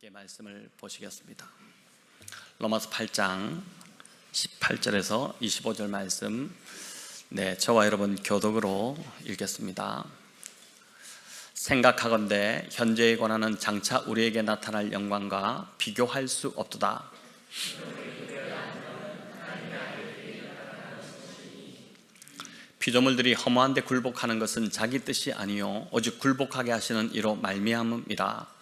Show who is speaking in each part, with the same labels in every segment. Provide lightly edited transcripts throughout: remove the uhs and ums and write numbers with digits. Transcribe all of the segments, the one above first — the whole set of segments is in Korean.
Speaker 1: 함께 말씀을 보시겠습니다. 로마서 8장 18절에서 25절 말씀, 저와 여러분 교독으로 읽겠습니다. 생각하건대 현재의 고난은 장차 우리에게 나타날 영광과 비교할 수 없도다. 피조물들이 허무한 데 굴복하는 것은 자기 뜻이 아니요 오직 굴복하게 하시는 이로 말미암음이라.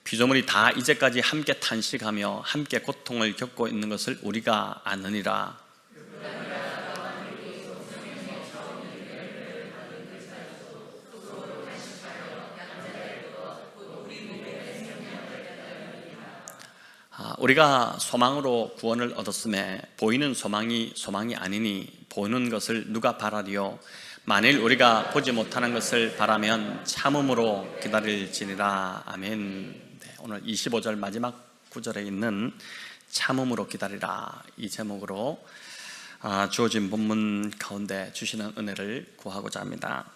Speaker 1: 피조물이 다 이제까지 함께 탄식하며 함께 고통을 겪고 있는 것을 우리가 아느니라. 우리가 소망으로 구원을 얻었음에 보이는 소망이 아니니 보는 것을 누가 바라리요? 만일 우리가 보지 못하는 것을 바라면 참음으로 기다릴지니라. 아멘. 오늘 25절 마지막 구절에 있는 참음으로 기다리라, 이 제목으로 주어진 본문 가운데 주시는 은혜를 구하고자 합니다.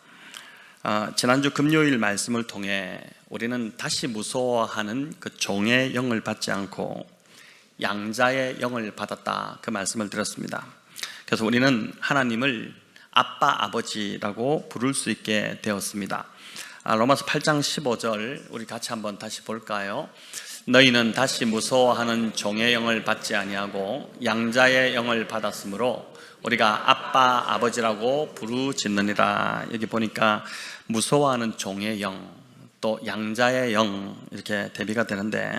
Speaker 1: 지난주 금요일 말씀을 통해 우리는 다시 무서워하는 그 종의 영을 받지 않고 양자의 영을 받았다, 그 말씀을 드렸습니다. 그래서 우리는 하나님을 아빠, 아버지라고 부를 수 있게 되었습니다. 로마서 8장 15절 우리 같이 한번 다시 볼까요? 너희는 다시 무서워하는 종의 영을 받지 아니하고 양자의 영을 받았으므로 우리가 아빠, 아버지라고 부르짖느니라. 여기 보니까 무서워하는 종의 영, 또 양자의 영, 이렇게 대비가 되는데,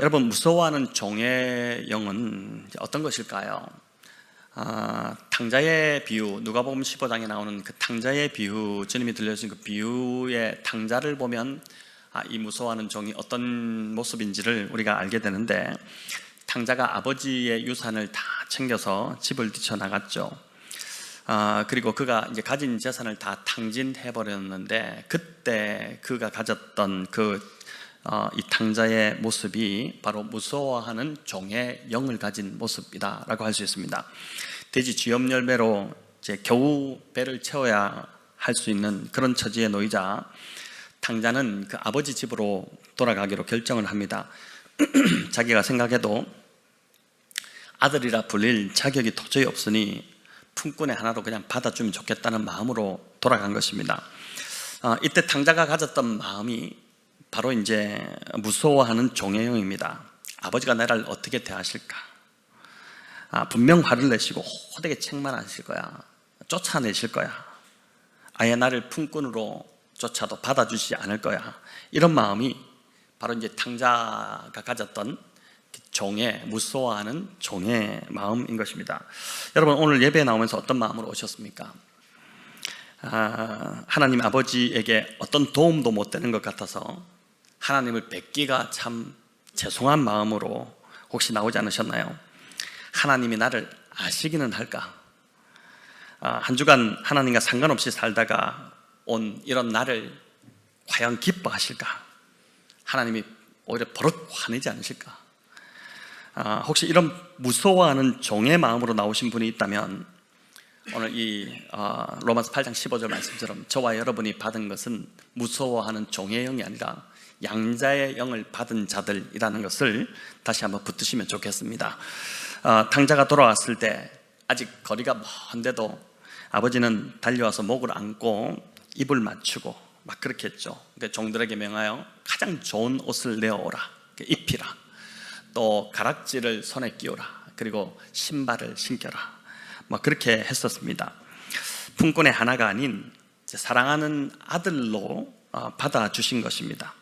Speaker 1: 여러분, 무서워하는 종의 영은 어떤 것일까요? 탕자의 비유, 누가복음 15장에 나오는 그 탕자의 비유, 주님이 들려주신 그 비유의 탕자를 보면 이 무서워하는 종이 어떤 모습인지를 우리가 알게 되는데, 탕자가 아버지의 유산을 다 챙겨서 집을 뛰쳐나갔죠. 그리고 그가 이제 가진 재산을 다 탕진해 버렸는데, 그때 그가 가졌던 이 탕자의 모습이 바로 무서워하는 종의 영을 가진 모습이다라고 할 수 있습니다. 돼지 쥐염 열매로 이제 겨우 배를 채워야 할 수 있는 그런 처지에 놓이자 탕자는 그 아버지 집으로 돌아가기로 결정을 합니다. 자기가 생각해도 아들이라 불릴 자격이 도저히 없으니 품꾼에 하나로 그냥 받아주면 좋겠다는 마음으로 돌아간 것입니다. 이때 탕자가 가졌던 마음이 바로 이제 무서워하는 종의 영입니다. 아버지가 나를 어떻게 대하실까? 분명 화를 내시고 호되게 책망하실 거야. 쫓아내실 거야. 아예 나를 품꾼으로 쫓아도 받아주시지 않을 거야. 이런 마음이 바로 이제 탕자가 가졌던 무서워하는 종의 마음인 것입니다. 여러분, 오늘 예배에 나오면서 어떤 마음으로 오셨습니까? 하나님 아버지에게 어떤 도움도 못 되는 것 같아서 하나님을 뵙기가 참 죄송한 마음으로 혹시 나오지 않으셨나요? 하나님이 나를 아시기는 할까? 한 주간 하나님과 상관없이 살다가 온 이런 나를 과연 기뻐하실까? 하나님이 오히려 버럭 화내지 않으실까? 혹시 이런 무서워하는 종의 마음으로 나오신 분이 있다면 오늘 이 로마서 8장 15절 말씀처럼 저와 여러분이 받은 것은 무서워하는 종의 영이 아니라 양자의 영을 받은 자들이라는 것을 다시 한번 붙드시면 좋겠습니다. 탕자가 돌아왔을 때 아직 거리가 먼데도 아버지는 달려와서 목을 안고 입을 맞추고 막 그렇게 했죠. 그러니까 종들에게 명하여 가장 좋은 옷을 내어오라, 입히라, 또 가락지를 손에 끼우라, 그리고 신발을 신겨라, 막 그렇게 했었습니다. 품꾼의 하나가 아닌 사랑하는 아들로 받아주신 것입니다.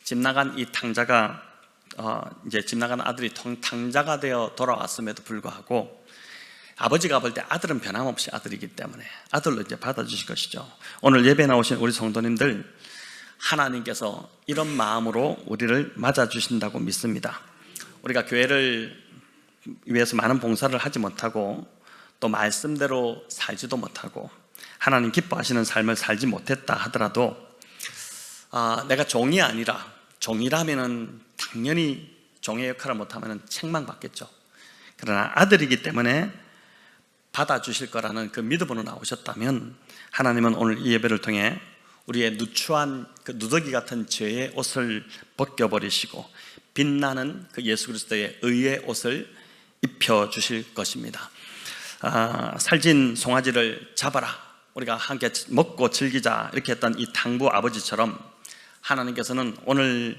Speaker 1: 집 나간 이 탕자가 이제 집 나간 아들이 탕자가 되어 돌아왔음에도 불구하고 아버지가 볼 때 아들은 변함없이 아들이기 때문에 아들로 이제 받아주실 것이죠. 오늘 예배 나오신 우리 성도님들, 하나님께서 이런 마음으로 우리를 맞아주신다고 믿습니다. 우리가 교회를 위해서 많은 봉사를 하지 못하고 또 말씀대로 살지도 못하고 하나님 기뻐하시는 삶을 살지 못했다 하더라도 내가 종이 아니라, 종이라면은 당연히 종의 역할을 못하면 책망받겠죠. 그러나 아들이기 때문에 받아주실 거라는 그 믿음으로 나오셨다면 하나님은 오늘 이 예배를 통해 우리의 누추한 그 누더기 같은 죄의 옷을 벗겨버리시고 빛나는 그 예수 그리스도의 의의 옷을 입혀주실 것입니다. 살진 송아지를 잡아라, 우리가 함께 먹고 즐기자 이렇게 했던 이 탕부 아버지처럼 하나님께서는 오늘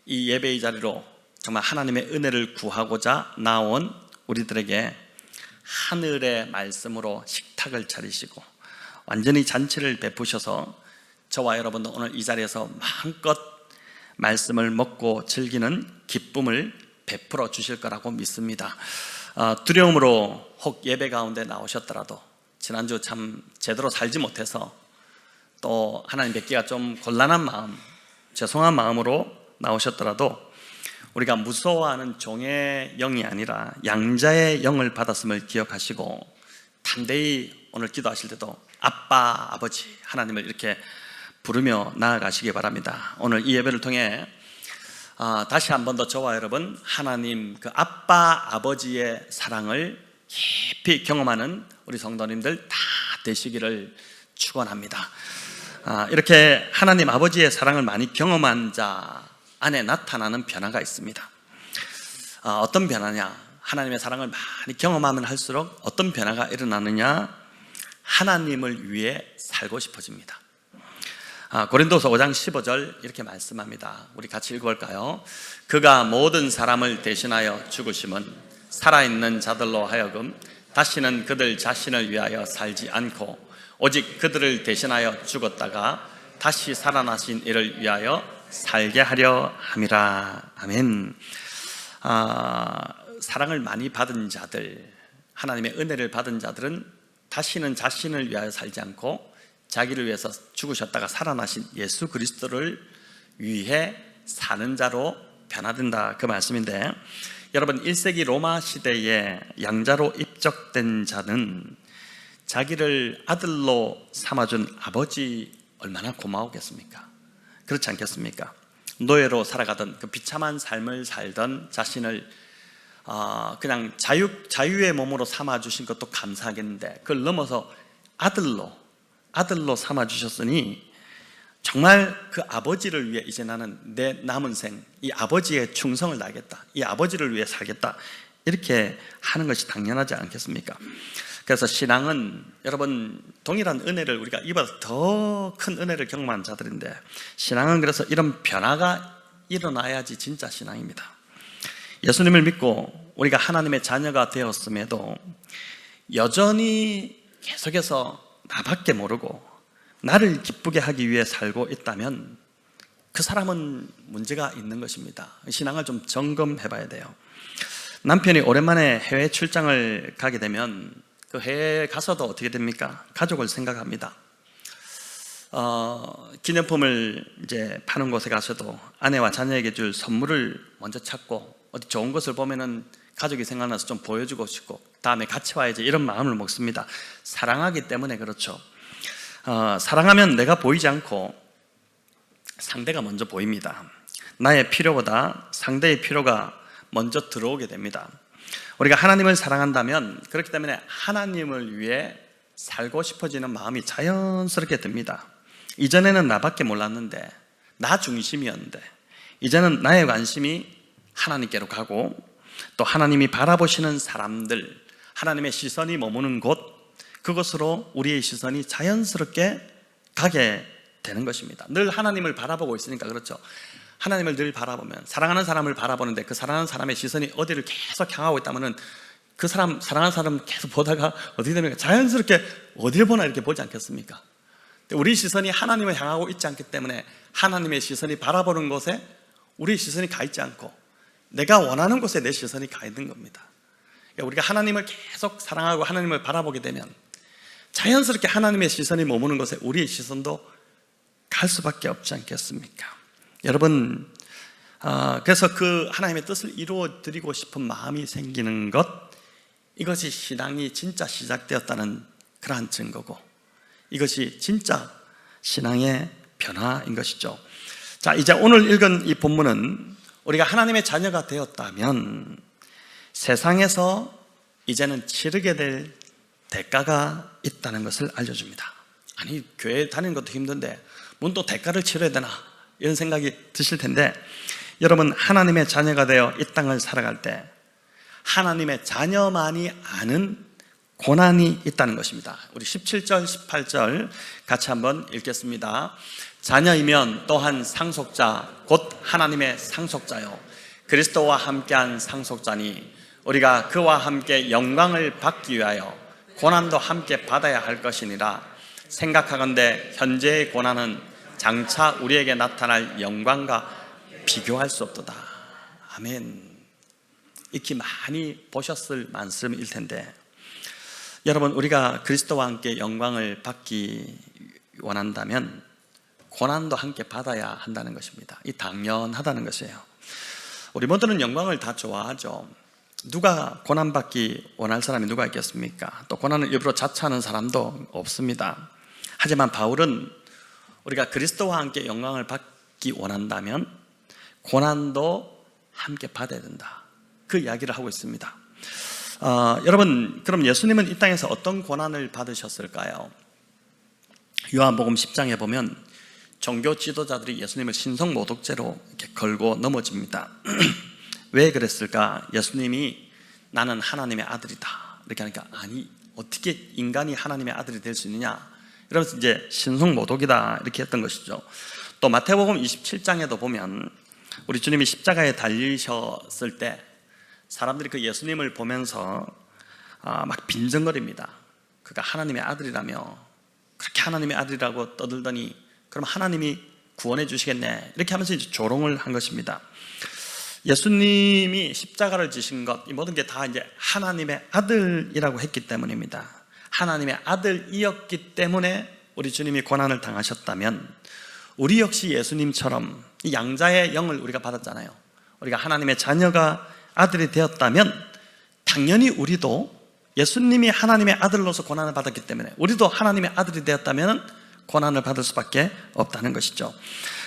Speaker 1: 이 예배의 자리로 정말 하나님의 은혜를 구하고자 나온 우리들에게 하늘의 말씀으로 식탁을 차리시고 완전히 잔치를 베푸셔서 저와 여러분도 오늘 이 자리에서 마음껏 말씀을 먹고 즐기는 기쁨을 베풀어 주실 거라고 믿습니다. 두려움으로 혹 예배 가운데 나오셨더라도 지난주 참 제대로 살지 못해서 또 하나님 뵙기가 좀 곤란한 마음, 죄송한 마음으로 나오셨더라도 우리가 무서워하는 종의 영이 아니라 양자의 영을 받았음을 기억하시고 담대히 오늘 기도하실 때도 아빠, 아버지 하나님을 이렇게 부르며 나아가시기 바랍니다. 오늘 이 예배를 통해 다시 한 번 더 저와 여러분 하나님 그 아빠, 아버지의 사랑을 깊이 경험하는 우리 성도님들 다 되시기를 축원합니다. 이렇게 하나님 아버지의 사랑을 많이 경험한 자 안에 나타나는 변화가 있습니다. 어떤 변화냐? 하나님의 사랑을 많이 경험하면 할수록 어떤 변화가 일어나느냐? 하나님을 위해 살고 싶어집니다. 고린도서 5장 15절 이렇게 말씀합니다. 우리 같이 읽어볼까요? 그가 모든 사람을 대신하여 죽으심은 살아있는 자들로 하여금 다시는 그들 자신을 위하여 살지 않고 오직 그들을 대신하여 죽었다가 다시 살아나신 이를 위하여 살게 하려 함이라. 아멘. 사랑을 많이 받은 자들, 하나님의 은혜를 받은 자들은 다시는 자신을 위하여 살지 않고 자기를 위해서 죽으셨다가 살아나신 예수 그리스도를 위해 사는 자로 변화된다, 그 말씀인데, 여러분 1세기 로마 시대에 양자로 입적된 자는 자기를 아들로 삼아준 아버지 얼마나 고마웠겠습니까? 그렇지 않겠습니까? 노예로 살아가던 그 비참한 삶을 살던 자신을 그냥 자유의 몸으로 삼아주신 것도 감사하겠는데 그걸 넘어서 아들로 삼아주셨으니 정말 그 아버지를 위해 이제 나는 내 남은 생 이 아버지의 충성을 다하겠다, 이 아버지를 위해 살겠다, 이렇게 하는 것이 당연하지 않겠습니까? 그래서 신앙은 여러분 동일한 은혜를 우리가 이보다 더 큰 은혜를 경험한 자들인데, 신앙은 그래서 이런 변화가 일어나야지 진짜 신앙입니다. 예수님을 믿고 우리가 하나님의 자녀가 되었음에도 여전히 계속해서 나밖에 모르고 나를 기쁘게 하기 위해 살고 있다면 그 사람은 문제가 있는 것입니다. 신앙을 좀 점검해 봐야 돼요. 남편이 오랜만에 해외 출장을 가게 되면 그 해외에 가서도 어떻게 됩니까? 가족을 생각합니다. 기념품을 이제 파는 곳에 가서도 아내와 자녀에게 줄 선물을 먼저 찾고, 어디 좋은 것을 보면은 가족이 생각나서 좀 보여주고 싶고 다음에 같이 와야지, 이런 마음을 먹습니다. 사랑하기 때문에 그렇죠. 사랑하면 내가 보이지 않고 상대가 먼저 보입니다. 나의 필요보다 상대의 필요가 먼저 들어오게 됩니다. 우리가 하나님을 사랑한다면 그렇기 때문에 하나님을 위해 살고 싶어지는 마음이 자연스럽게 듭니다. 이전에는 나밖에 몰랐는데, 나 중심이었는데 이제는 나의 관심이 하나님께로 가고, 또 하나님이 바라보시는 사람들, 하나님의 시선이 머무는 곳, 그것으로 우리의 시선이 자연스럽게 가게 되는 것입니다. 늘 하나님을 바라보고 있으니까 그렇죠. 하나님을 늘 바라보면, 사랑하는 사람을 바라보는데 그 사랑하는 사람의 시선이 어디를 계속 향하고 있다면 그 사람, 사랑하는 사람 계속 보다가 어떻게 됩니까? 자연스럽게 어디를 보나 이렇게 보지 않겠습니까? 우리 시선이 하나님을 향하고 있지 않기 때문에 하나님의 시선이 바라보는 곳에 우리의 시선이 가 있지 않고 내가 원하는 곳에 내 시선이 가 있는 겁니다. 그러니까 우리가 하나님을 계속 사랑하고 하나님을 바라보게 되면 자연스럽게 하나님의 시선이 머무는 곳에 우리의 시선도 갈 수밖에 없지 않겠습니까? 여러분, 그래서 그 하나님의 뜻을 이루어 드리고 싶은 마음이 생기는 것, 이것이 신앙이 진짜 시작되었다는 그러한 증거고, 이것이 진짜 신앙의 변화인 것이죠. 자, 이제 오늘 읽은 이 본문은 우리가 하나님의 자녀가 되었다면 세상에서 이제는 치르게 될 대가가 있다는 것을 알려줍니다. 아니, 교회 다니는 것도 힘든데 뭔 또 대가를 치러야 되나, 이런 생각이 드실 텐데, 여러분, 하나님의 자녀가 되어 이 땅을 살아갈 때 하나님의 자녀만이 아는 고난이 있다는 것입니다. 우리 17절, 18절 같이 한번 읽겠습니다. 자녀이면 또한 상속자, 곧 하나님의 상속자요, 그리스도와 함께한 상속자니 우리가 그와 함께 영광을 받기 위하여 고난도 함께 받아야 할 것이니라. 생각하건대 현재의 고난은 장차 우리에게 나타날 영광과 비교할 수 없도다. 아멘. 익히 많이 보셨을 말씀일 텐데, 여러분, 우리가 그리스도와 함께 영광을 받기 원한다면 고난도 함께 받아야 한다는 것입니다. 이 당연하다는 것이에요. 우리 모두는 영광을 다 좋아하죠. 누가 고난받기 원할 사람이 누가 있겠습니까? 또 고난을 일부러 자처하는 사람도 없습니다. 하지만 바울은 우리가 그리스도와 함께 영광을 받기 원한다면 고난도 함께 받아야 된다, 그 이야기를 하고 있습니다. 여러분, 그럼 예수님은 이 땅에서 어떤 고난을 받으셨을까요? 요한복음 10장에 보면 종교 지도자들이 예수님을 신성모독죄로 이렇게 걸고 넘어집니다. 왜 그랬을까? 예수님이 나는 하나님의 아들이다 이렇게 하니까, 아니, 어떻게 인간이 하나님의 아들이 될 수 있느냐, 이러면서 이제 신성모독이다 이렇게 했던 것이죠. 또 마태복음 27장에도 보면 우리 주님이 십자가에 달리셨을 때 사람들이 그 예수님을 보면서 막 빈정거립니다. 그가 하나님의 아들이라며, 그렇게 하나님의 아들이라고 떠들더니 그럼 하나님이 구원해 주시겠네, 이렇게 하면서 이제 조롱을 한 것입니다. 예수님이 십자가를 지신 것, 이 모든 게 다 이제 하나님의 아들이라고 했기 때문입니다. 하나님의 아들이었기 때문에 우리 주님이 고난을 당하셨다면, 우리 역시 예수님처럼 이 양자의 영을 우리가 받았잖아요. 우리가 하나님의 자녀가 아들이 되었다면 당연히 우리도 예수님이 하나님의 아들로서 고난을 받았기 때문에 우리도 하나님의 아들이 되었다면 고난을 받을 수밖에 없다는 것이죠.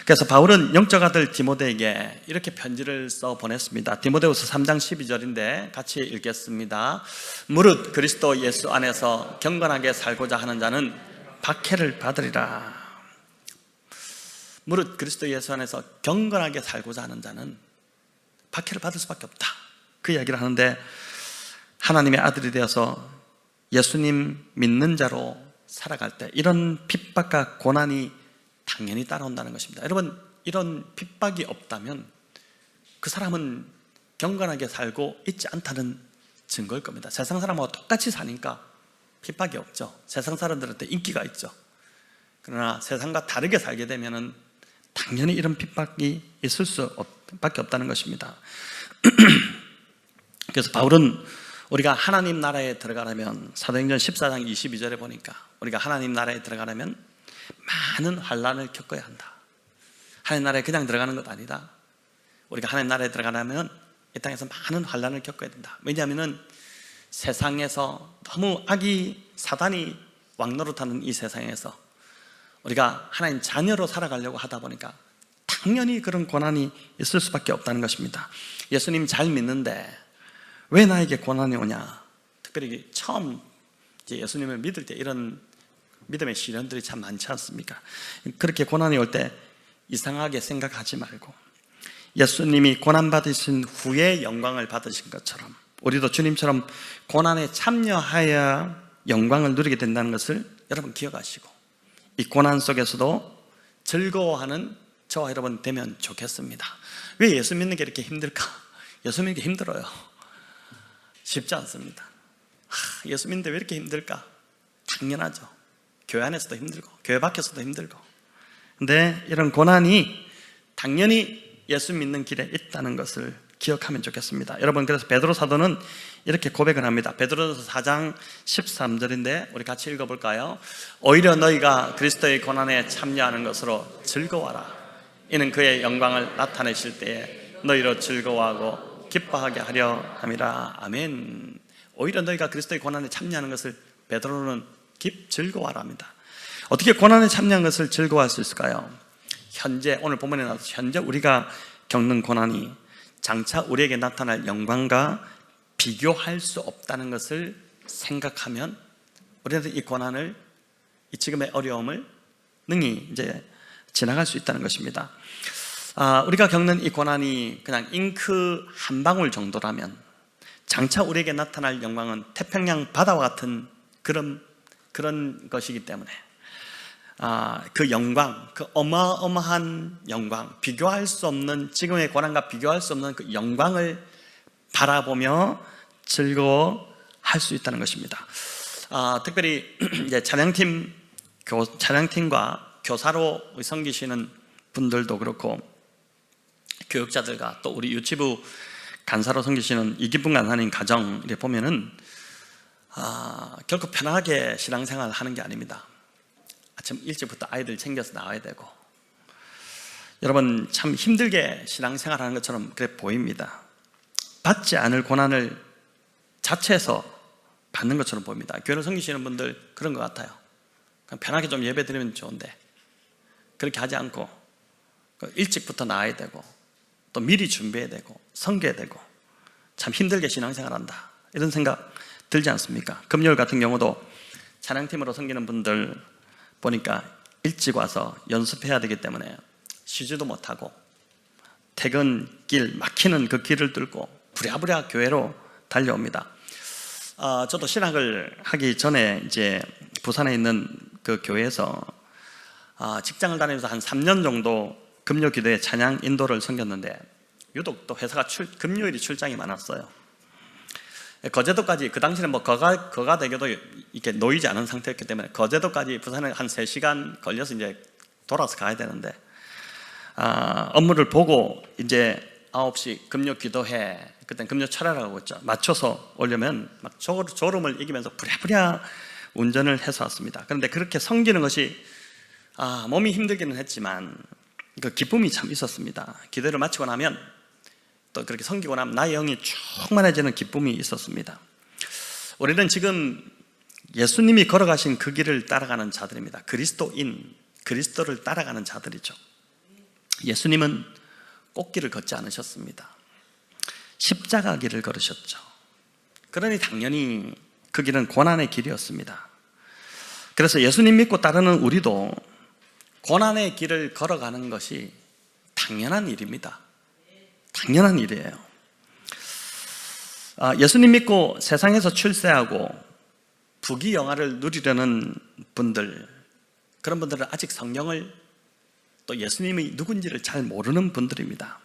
Speaker 1: 그래서 바울은 영적 아들 디모데에게 이렇게 편지를 써 보냈습니다. 디모데후서 3장 12절인데 같이 읽겠습니다. 무릇 그리스도 예수 안에서 경건하게 살고자 하는 자는 박해를 받으리라. 무릇 그리스도 예수 안에서 경건하게 살고자 하는 자는 박해를 받을 수밖에 없다, 그 이야기를 하는데, 하나님의 아들이 되어서 예수님 믿는 자로 살아갈 때 이런 핍박과 고난이 당연히 따라온다는 것입니다. 여러분, 이런 핍박이 없다면 그 사람은 경건하게 살고 있지 않다는 증거일 겁니다. 세상 사람하고 똑같이 사니까 핍박이 없죠. 세상 사람들한테 인기가 있죠. 그러나 세상과 다르게 살게 되면은 당연히 이런 핍박이 있을 수밖에 없다는 것입니다. 그래서 바울은 우리가 하나님 나라에 들어가려면, 사도행전 14장 22절에 보니까 우리가 하나님 나라에 들어가려면 많은 환난을 겪어야 한다. 하나님 나라에 그냥 들어가는 것 아니다. 우리가 하나님 나라에 들어가려면 이 땅에서 많은 환난을 겪어야 된다. 왜냐하면 세상에서 너무 악이, 사단이 왕노릇하는 이 세상에서 우리가 하나님 자녀로 살아가려고 하다 보니까 당연히 그런 고난이 있을 수밖에 없다는 것입니다. 예수님 잘 믿는데 왜 나에게 고난이 오냐? 특별히 처음 이제 예수님을 믿을 때 이런 믿음의 시련들이 참 많지 않습니까? 그렇게 고난이 올 때 이상하게 생각하지 말고 예수님이 고난받으신 후에 영광을 받으신 것처럼 우리도 주님처럼 고난에 참여하여 영광을 누리게 된다는 것을 여러분 기억하시고, 이 고난 속에서도 즐거워하는 저와 여러분 되면 좋겠습니다. 왜 예수 믿는 게 이렇게 힘들까? 예수 믿는 게 힘들어요. 쉽지 않습니다. 예수 믿는데 왜 이렇게 힘들까? 당연하죠. 교회 안에서도 힘들고 교회 밖에서도 힘들고. 근데 이런 고난이 당연히 예수 믿는 길에 있다는 것을 기억하면 좋겠습니다. 여러분, 그래서 베드로 사도는 이렇게 고백을 합니다. 베드로서 4장 13절인데 우리 같이 읽어볼까요? 오히려 너희가 그리스도의 고난에 참여하는 것으로 즐거워하라. 이는 그의 영광을 나타내실 때에 너희로 즐거워하고 기뻐하게 하려 함이라. 아멘. 오히려 너희가 그리스도의 고난에 참여하는 것을 베드로는 즐거워하라 합니다. 어떻게 고난에 참여한 것을 즐거워할 수 있을까요? 현재, 오늘 본문에 나와서 현재 우리가 겪는 고난이 장차 우리에게 나타날 영광과 비교할 수 없다는 것을 생각하면 우리는 이 고난을, 이 지금의 어려움을 능히 이제 지나갈 수 있다는 것입니다. 우리가 겪는 이 고난이 그냥 잉크 한 방울 정도라면 장차 우리에게 나타날 영광은 태평양 바다와 같은 그런 것이기 때문에 그 영광, 그 어마어마한 영광, 비교할 수 없는, 지금의 고난과 비교할 수 없는 그 영광을 바라보며 즐거워할 수 있다는 것입니다. 특별히 이제 찬양팀과 교사로 섬기시는 분들도 그렇고, 교육자들과 또 우리 유치부 간사로 섬기시는 이기쁨 간사님 가정 이렇게 보면은 결코 편하게 신앙생활을 하는 게 아닙니다. 아침 일찍부터 아이들 챙겨서 나와야 되고, 여러분 참 힘들게 신앙생활 하는 것처럼 그래 보입니다. 받지 않을 고난을 자체에서 받는 것처럼 보입니다. 교회를 섬기시는 분들 그런 것 같아요. 그냥 편하게 좀 예배 드리면 좋은데 그렇게 하지 않고 일찍부터 나와야 되고, 또 미리 준비해야 되고, 섬겨야 되고, 참 힘들게 신앙생활한다, 이런 생각 들지 않습니까? 금요일 같은 경우도 찬양팀으로 섬기는 분들 보니까 일찍 와서 연습해야 되기 때문에 쉬지도 못하고 퇴근길 막히는 그 길을 뚫고 부랴부랴 교회로 달려옵니다. 저도 신학을 하기 전에 이제 부산에 있는 그 교회에서 직장을 다니면서 한 3년 정도 금요 기도회 찬양 인도를 섬겼는데, 유독 또 회사가 금요일이 출장이 많았어요. 거제도까지, 그 당시는 뭐 거가대교도 이렇게 놓이지 않은 상태였기 때문에 거제도까지 부산에 한 3시간 걸려서 이제 돌아서 가야 되는데, 업무를 보고 이제 9시 금요 기도회, 그땐 금요 철야라고 했죠, 맞춰서 오려면 막 졸음을 이기면서 부랴부랴 운전을 해서 왔습니다. 그런데 그렇게 섬기는 것이 몸이 힘들기는 했지만 그 기쁨이 참 있었습니다. 기도를 마치고 나면, 또 그렇게 섬기고 나면 나의 영이 충만해지는 기쁨이 있었습니다. 우리는 지금 예수님이 걸어가신 그 길을 따라가는 자들입니다. 그리스도를 따라가는 자들이죠. 예수님은 꽃길을 걷지 않으셨습니다. 십자가 길을 걸으셨죠. 그러니 당연히 그 길은 고난의 길이었습니다. 그래서 예수님 믿고 따르는 우리도 고난의 길을 걸어가는 것이 당연한 일입니다. 당연한 일이에요. 예수님 믿고 세상에서 출세하고 부귀영화를 누리려는 분들, 그런 분들은 아직 성경을, 또 예수님이 누군지를 잘 모르는 분들입니다.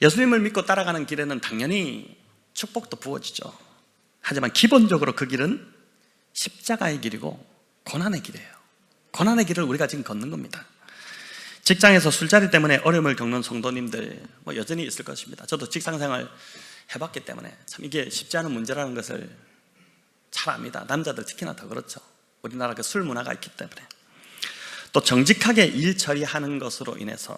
Speaker 1: 예수님을 믿고 따라가는 길에는 당연히 축복도 부어지죠. 하지만 기본적으로 그 길은 십자가의 길이고 고난의 길이에요. 고난의 길을 우리가 지금 걷는 겁니다. 직장에서 술자리 때문에 어려움을 겪는 성도님들 여전히 있을 것입니다. 저도 직장생활 해봤기 때문에 참 이게 쉽지 않은 문제라는 것을 잘 압니다. 남자들 특히나 더 그렇죠. 우리나라 그 술 문화가 있기 때문에. 또 정직하게 일 처리하는 것으로 인해서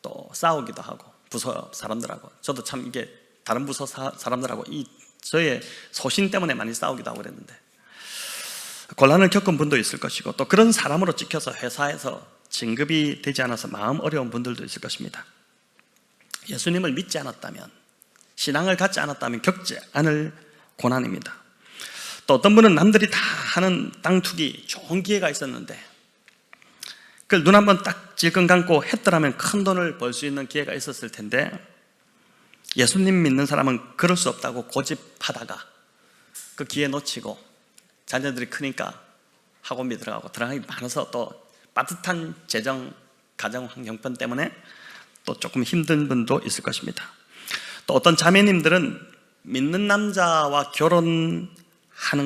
Speaker 1: 또 싸우기도 하고, 부서 사람들하고, 저도 참 이게 다른 부서 사람들하고 저의 소신 때문에 많이 싸우기도 하고 그랬는데, 곤란을 겪은 분도 있을 것이고, 또 그런 사람으로 찍혀서 회사에서 진급이 되지 않아서 마음 어려운 분들도 있을 것입니다. 예수님을 믿지 않았다면, 신앙을 갖지 않았다면 겪지 않을 고난입니다. 또 어떤 분은 남들이 다 하는 땅 투기 좋은 기회가 있었는데 그걸 눈 한번 딱 질끈 감고 했더라면 큰 돈을 벌 수 있는 기회가 있었을 텐데, 예수님 믿는 사람은 그럴 수 없다고 고집하다가 그 기회 놓치고, 자녀들이 크니까 학원비 들어가기 많아서 또 빠듯한 재정, 가정 형편 때문에 또 조금 힘든 분도 있을 것입니다. 또 어떤 자매님들은 믿는 남자와 결혼하는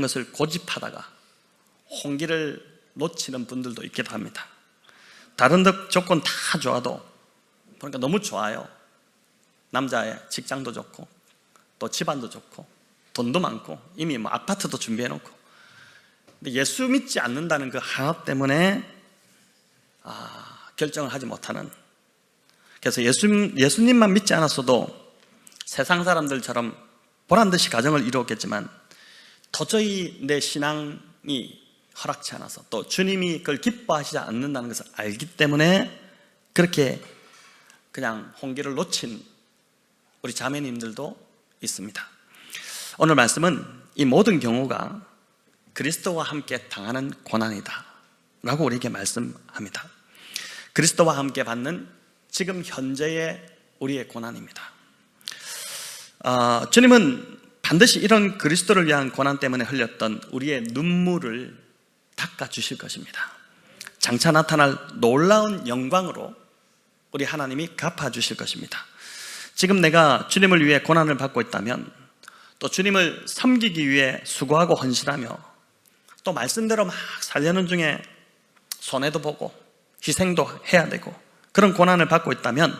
Speaker 1: 것을 고집하다가 홍기를 놓치는 분들도 있기도 합니다. 다른 조건 다 좋아도, 그러니까 너무 좋아요. 남자의 직장도 좋고 또 집안도 좋고 돈도 많고 이미 아파트도 준비해놓고, 근데 예수 믿지 않는다는 그 하나 때문에 결정을 하지 못하는, 그래서 예수님만 믿지 않았어도 세상 사람들처럼 보란듯이 가정을 이루었겠지만 도저히 내 신앙이 허락치 않아서, 또 주님이 그걸 기뻐하시지 않는다는 것을 알기 때문에 그렇게 그냥 홍기를 놓친 우리 자매님들도 있습니다. 오늘 말씀은 이 모든 경우가 그리스도와 함께 당하는 고난이다 라고 우리에게 말씀합니다. 그리스도와 함께 받는 지금 현재의 우리의 고난입니다. 주님은 반드시 이런 그리스도를 위한 고난 때문에 흘렸던 우리의 눈물을 닦아주실 것입니다. 장차 나타날 놀라운 영광으로 우리 하나님이 갚아주실 것입니다. 지금 내가 주님을 위해 고난을 받고 있다면, 또 주님을 섬기기 위해 수고하고 헌신하며 또 말씀대로 막 살려는 중에 손해도 보고 희생도 해야 되고 그런 고난을 받고 있다면,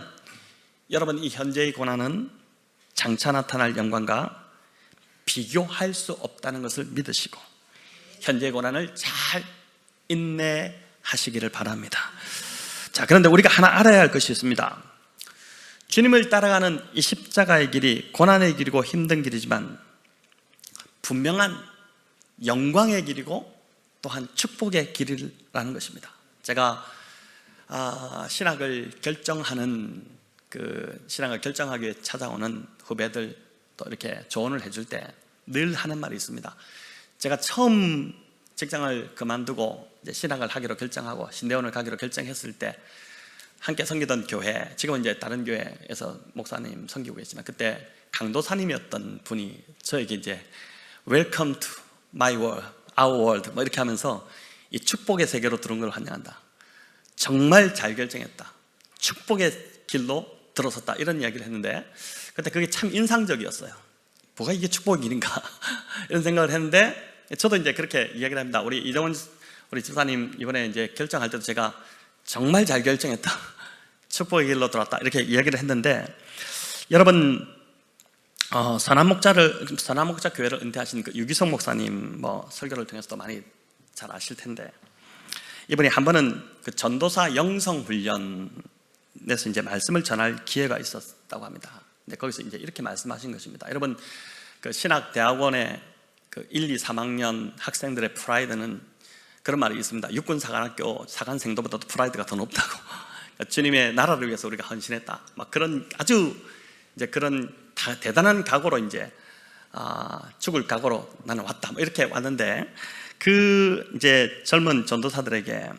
Speaker 1: 여러분, 이 현재의 고난은 장차 나타날 영광과 비교할 수 없다는 것을 믿으시고 현재의 고난을 잘 인내하시기를 바랍니다. 자, 그런데 우리가 하나 알아야 할 것이 있습니다. 주님을 따라가는 이 십자가의 길이 고난의 길이고 힘든 길이지만 분명한 영광의 길이고 또한 축복의 길이라는 것입니다. 제가 신학을 결정하기 위해 찾아오는 후배들 또 이렇게 조언을 해줄 때 늘 하는 말이 있습니다. 제가 처음 직장을 그만두고 이제 신학을 하기로 결정하고 신대원을 가기로 결정했을 때 함께 섬기던 교회, 지금은 이제 다른 교회에서 목사님 섬기고 계시지만 그때 강도사님이었던 분이 저에게 이제 Welcome to my world, our world 뭐 이렇게 하면서 이 축복의 세계로 들어온 걸 환영한다, 정말 잘 결정했다, 축복의 길로 들어섰다, 이런 이야기를 했는데 그때 그게 참 인상적이었어요. 뭐가 이게 축복의 길인가 이런 생각을 했는데, 저도 이제 그렇게 이야기를 합니다. 우리 이정원 우리 집사님 이번에 이제 결정할 때도 제가 정말 잘 결정했다, 축복의 길로 들어왔다, 이렇게 이야기를 했는데, 여러분, 선한목자 교회를 은퇴하신 그 유기성 목사님 설교를 통해서도 많이 잘 아실 텐데, 이분이 한 번은 그 전도사 영성 훈련에서 이제 말씀을 전할 기회가 있었다고 합니다. 근데 거기서 이제 이렇게 말씀하신 것입니다. 여러분, 그 신학대학원의 그 1, 2, 3학년 학생들의 프라이드는 그런 말이 있습니다. 육군사관학교 사관생도보다도 프라이드가 더 높다고. 그러니까 주님의 나라를 위해서 우리가 헌신했다, 막 그런 아주 이제 그런 대단한 각오로 이제 죽을 각오로 나는 왔다, 뭐 이렇게 왔는데, 그 이제 젊은 전도사들에게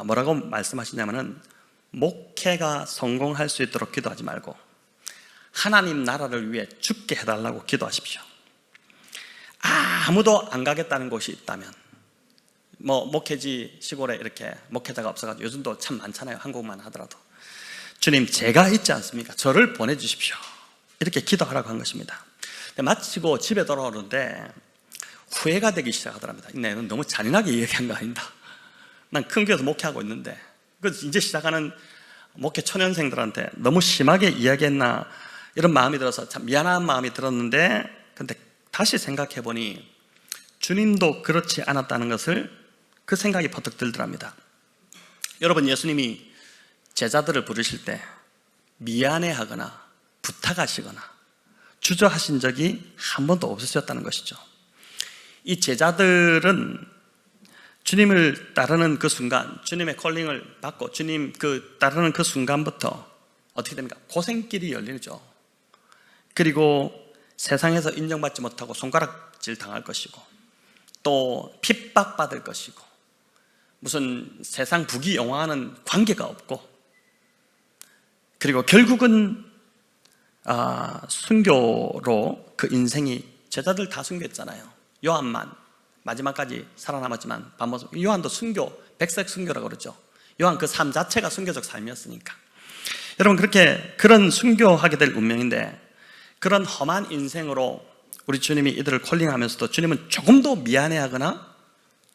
Speaker 1: 뭐라고 말씀하시냐면은, 목회가 성공할 수 있도록 기도하지 말고 하나님 나라를 위해 죽게 해달라고 기도하십시오. 아무도 안 가겠다는 곳이 있다면, 목회지 시골에 이렇게 목회자가 없어가지고 요즘도 참 많잖아요, 한국만 하더라도. 주님, 제가 있지 않습니까? 저를 보내주십시오, 이렇게 기도하라고 한 것입니다. 마치고 집에 돌아오는데 후회가 되기 시작하더랍니다. 내가 너무 잔인하게 이야기한 거 아닌가? 난 큰 교회에서 목회하고 있는데 그래서 이제 시작하는 목회 초년생들한테 너무 심하게 이야기했나, 이런 마음이 들어서 참 미안한 마음이 들었는데, 근데 다시 생각해 보니 주님도 그렇지 않았다는 것을 그 생각이 퍼뜩 들더랍니다. 여러분, 예수님이 제자들을 부르실 때 미안해하거나 부탁하시거나 주저하신 적이 한 번도 없으셨다는 것이죠. 이 제자들은 주님을 따르는 그 순간, 주님의 콜링을 받고 주님 따르는 그 순간부터 어떻게 됩니까? 고생길이 열리죠. 그리고 세상에서 인정받지 못하고 손가락질 당할 것이고, 또 핍박받을 것이고, 무슨 세상 부귀영화는 관계가 없고, 그리고 결국은 순교로 그 인생이, 제자들 다 순교했잖아요. 요한만 마지막까지 살아남았지만 요한도 순교, 백색 순교라고 그러죠. 요한 그 삶 자체가 순교적 삶이었으니까. 여러분, 그런 순교하게 될 운명인데, 그런 험한 인생으로 우리 주님이 이들을 콜링하면서도 주님은 조금도 미안해하거나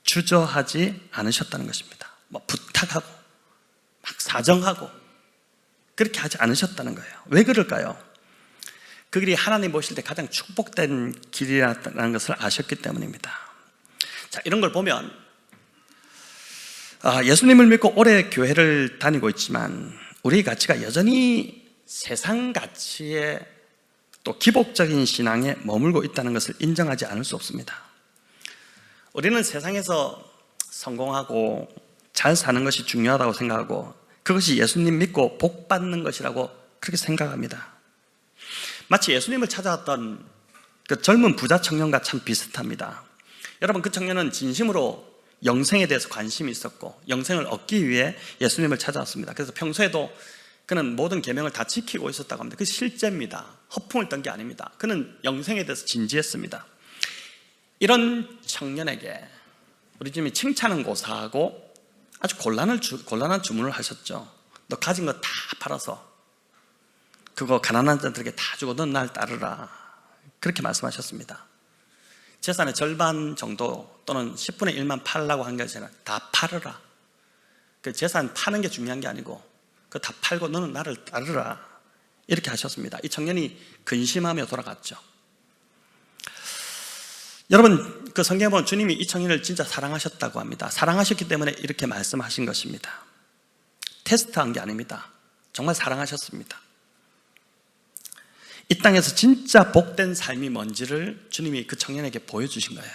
Speaker 1: 주저하지 않으셨다는 것입니다. 부탁하고 막 사정하고 그렇게 하지 않으셨다는 거예요. 왜 그럴까요? 그 길이 하나님 보실 때 가장 축복된 길이라는 것을 아셨기 때문입니다. 자, 이런 걸 보면 예수님을 믿고 오래 교회를 다니고 있지만 우리의 가치가 여전히 세상 가치에 또 기복적인 신앙에 머물고 있다는 것을 인정하지 않을 수 없습니다. 우리는 세상에서 성공하고 잘 사는 것이 중요하다고 생각하고, 그것이 예수님 믿고 복 받는 것이라고 그렇게 생각합니다. 마치 예수님을 찾아왔던 그 젊은 부자 청년과 참 비슷합니다. 여러분, 그 청년은 진심으로 영생에 대해서 관심이 있었고 영생을 얻기 위해 예수님을 찾아왔습니다. 그래서 평소에도 그는 모든 계명을 다 지키고 있었다고 합니다. 그게 실제입니다. 허풍을 떤 게 아닙니다. 그는 영생에 대해서 진지했습니다. 이런 청년에게 우리 주님이 칭찬은 고사하고 아주 곤란한 주문을 하셨죠. 너 가진 거 다 팔아서 그거 가난한 자들에게 다 주고 넌 날 따르라, 그렇게 말씀하셨습니다. 재산의 절반 정도 또는 10분의 1만 팔라고 한 게 아니라 다 팔으라. 그 재산 파는 게 중요한 게 아니고 그거 다 팔고 너는 나를 따르라, 이렇게 하셨습니다. 이 청년이 근심하며 돌아갔죠. 여러분, 그 성경에 보면 주님이 이 청년을 진짜 사랑하셨다고 합니다. 사랑하셨기 때문에 이렇게 말씀하신 것입니다. 테스트한 게 아닙니다. 정말 사랑하셨습니다. 이 땅에서 진짜 복된 삶이 뭔지를 주님이 그 청년에게 보여주신 거예요.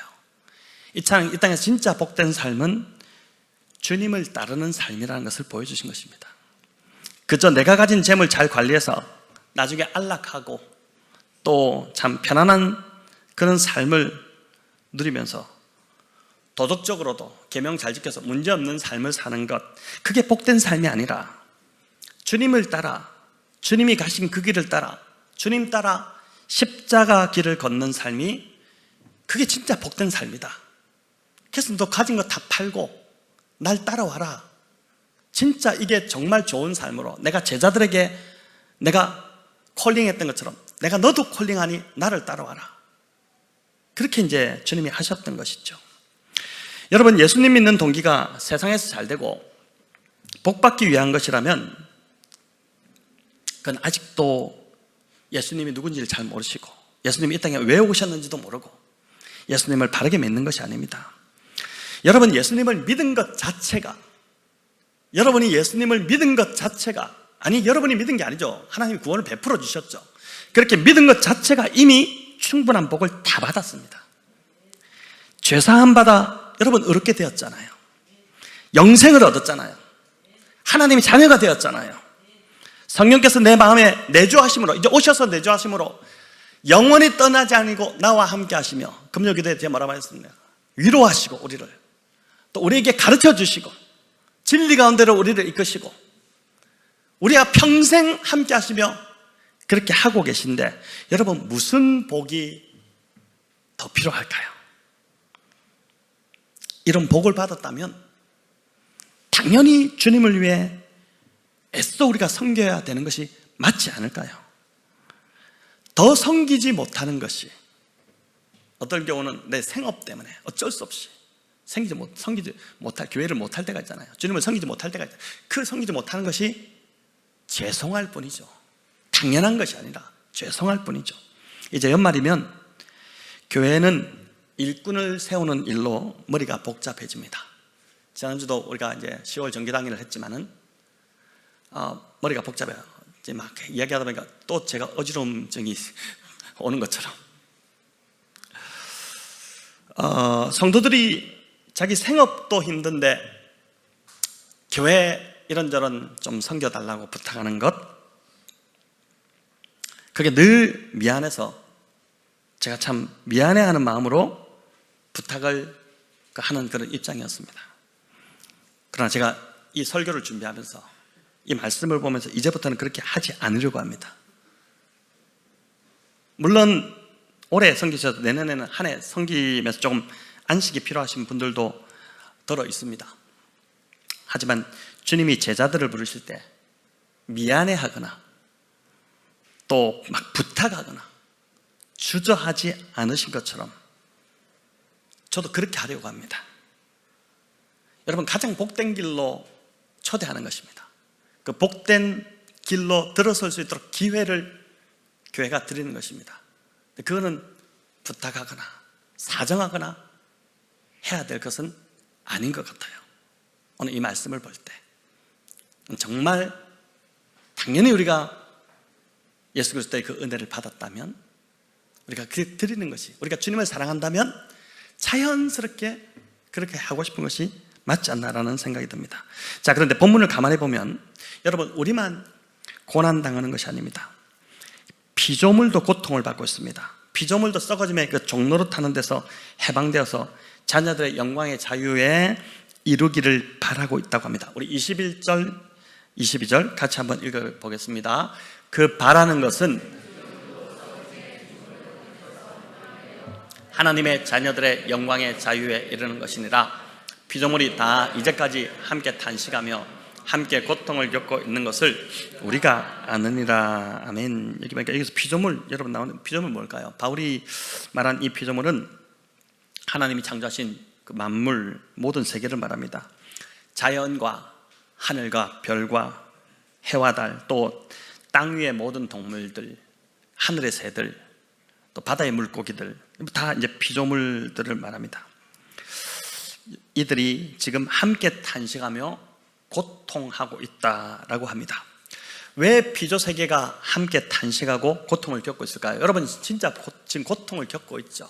Speaker 1: 이 땅에서 진짜 복된 삶은 주님을 따르는 삶이라는 것을 보여주신 것입니다. 그저 내가 가진 재물 잘 관리해서 나중에 안락하고 또 참 편안한 그런 삶을 누리면서 도덕적으로도 계명 잘 지켜서 문제없는 삶을 사는 것, 그게 복된 삶이 아니라 주님을 따라, 주님이 가신 그 길을 따라, 주님 따라 십자가 길을 걷는 삶이, 그게 진짜 복된 삶이다. 그래서 너 가진 거 다 팔고 날 따라와라. 진짜 이게 정말 좋은 삶으로, 내가 제자들에게 내가 콜링했던 것처럼 내가 너도 콜링하니 나를 따라와라. 그렇게 이제 주님이 하셨던 것이죠. 여러분, 예수님 믿는 동기가 세상에서 잘 되고 복 받기 위한 것이라면 그건 아직도 예수님이 누군지를 잘 모르시고 예수님이 이 땅에 왜 오셨는지도 모르고 예수님을 바르게 믿는 것이 아닙니다. 여러분, 예수님을 믿은 것 자체가, 여러분이 예수님을 믿은 것 자체가, 아니 여러분이 믿은 게 아니죠. 하나님이 구원을 베풀어 주셨죠. 그렇게 믿은 것 자체가 이미 충분한 복을 다 받았습니다. 죄사함 받아 여러분 의롭게 되었잖아요. 영생을 얻었잖아요. 하나님의 자녀가 되었잖아요. 성령께서 내 마음에 내주하심으로, 이제 오셔서 내주하심으로 영원히 떠나지 아니고 나와 함께 하시며, 금요기도에 제가 뭐라고 했습니까? 위로하시고 우리를 또 우리에게 가르쳐 주시고 진리 가운데로 우리를 이끄시고 우리가 평생 함께 하시며 그렇게 하고 계신데, 여러분 무슨 복이 더 필요할까요? 이런 복을 받았다면 당연히 주님을 위해 애써 우리가 섬겨야 되는 것이 맞지 않을까요? 더 섬기지 못하는 것이, 어떨 경우는 내 생업 때문에 어쩔 수 없이 섬기지 못할, 교회를 못할 때가 있잖아요. 주님을 섬기지 못할 때가 있잖아요. 그 섬기지 못하는 것이 죄송할 뿐이죠. 당연한 것이 아니라 죄송할 뿐이죠. 이제 연말이면 교회는 일꾼을 세우는 일로 머리가 복잡해집니다. 지난주도 우리가 이제 10월 정기당일을 했지만은 머리가 복잡해요. 이제 막 이야기하다 보니까 또 제가 어지러움증이 오는 것처럼, 성도들이 자기 생업도 힘든데 교회 이런저런 좀 섬겨달라고 부탁하는 것, 그게 늘 미안해서 제가 참 미안해하는 마음으로 부탁을 하는 그런 입장이었습니다. 그러나 제가 이 설교를 준비하면서 이 말씀을 보면서 이제부터는 그렇게 하지 않으려고 합니다. 물론 올해 섬기셔도 내년에는 한 해 섬기면서 조금 안식이 필요하신 분들도 들어 있습니다. 하지만 주님이 제자들을 부르실 때 미안해하거나 또 막 부탁하거나 주저하지 않으신 것처럼 저도 그렇게 하려고 합니다. 여러분, 가장 복된 길로 초대하는 것입니다. 그 복된 길로 들어설 수 있도록 기회를 교회가 드리는 것입니다. 그거는 부탁하거나 사정하거나 해야 될 것은 아닌 것 같아요. 오늘 이 말씀을 볼 때 정말 당연히 우리가 예수 그리스도의 그 은혜를 받았다면, 우리가 그 드리는 것이, 우리가 주님을 사랑한다면 자연스럽게 그렇게 하고 싶은 것이 맞지 않나라는 생각이 듭니다. 자, 그런데 본문을 가만히 보면 여러분, 우리만 고난당하는 것이 아닙니다. 피조물도 고통을 받고 있습니다. 피조물도 썩어짐의 그 종로를 타는 데서 해방되어서 자녀들의 영광의 자유에 이루기를 바라고 있다고 합니다. 우리 21절, 22절 같이 한번 읽어보겠습니다. 그 바라는 것은 하나님의 자녀들의 영광의 자유에 이르는 것이니라. 피조물이 다 이제까지 함께 탄식하며 함께 고통을 겪고 있는 것을 우리가 아느니라. 아멘. 여기 보니까 여기서 피조물, 여러분 나오는 피조물 뭘까요? 바울이 말한 이 피조물은 하나님이 창조하신 그 만물, 모든 세계를 말합니다. 자연과 하늘과 별과 해와 달, 또 땅 위의 모든 동물들, 하늘의 새들, 또 바다의 물고기들, 다 이제 피조물들을 말합니다. 이들이 지금 함께 탄식하며 고통하고 있다라고 합니다. 왜 피조 세계가 함께 탄식하고 고통을 겪고 있을까요? 여러분 진짜 지금 고통을 겪고 있죠.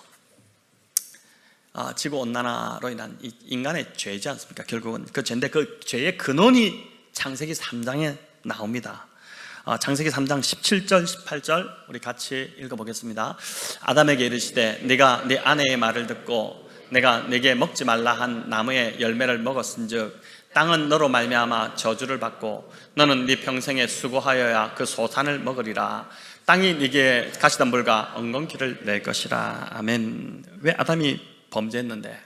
Speaker 1: 지구온난화로 인한 인간의 죄지 않습니까? 결국은 그 죄인데 그 죄의 근원이 창세기 3장에 나옵니다. 창세기 3장 17절 18절 우리 같이 읽어보겠습니다. 아담에게 이르시되 네가 네 아내의 말을 듣고 내가 네게 먹지 말라 한 나무의 열매를 먹었은즉 땅은 너로 말미암아 저주를 받고 너는 네 평생에 수고하여야 그 소산을 먹으리라. 땅이 네게 가시덤불과 엉겅퀴를 낼 것이라. 아멘. 왜 아담이 범죄했는데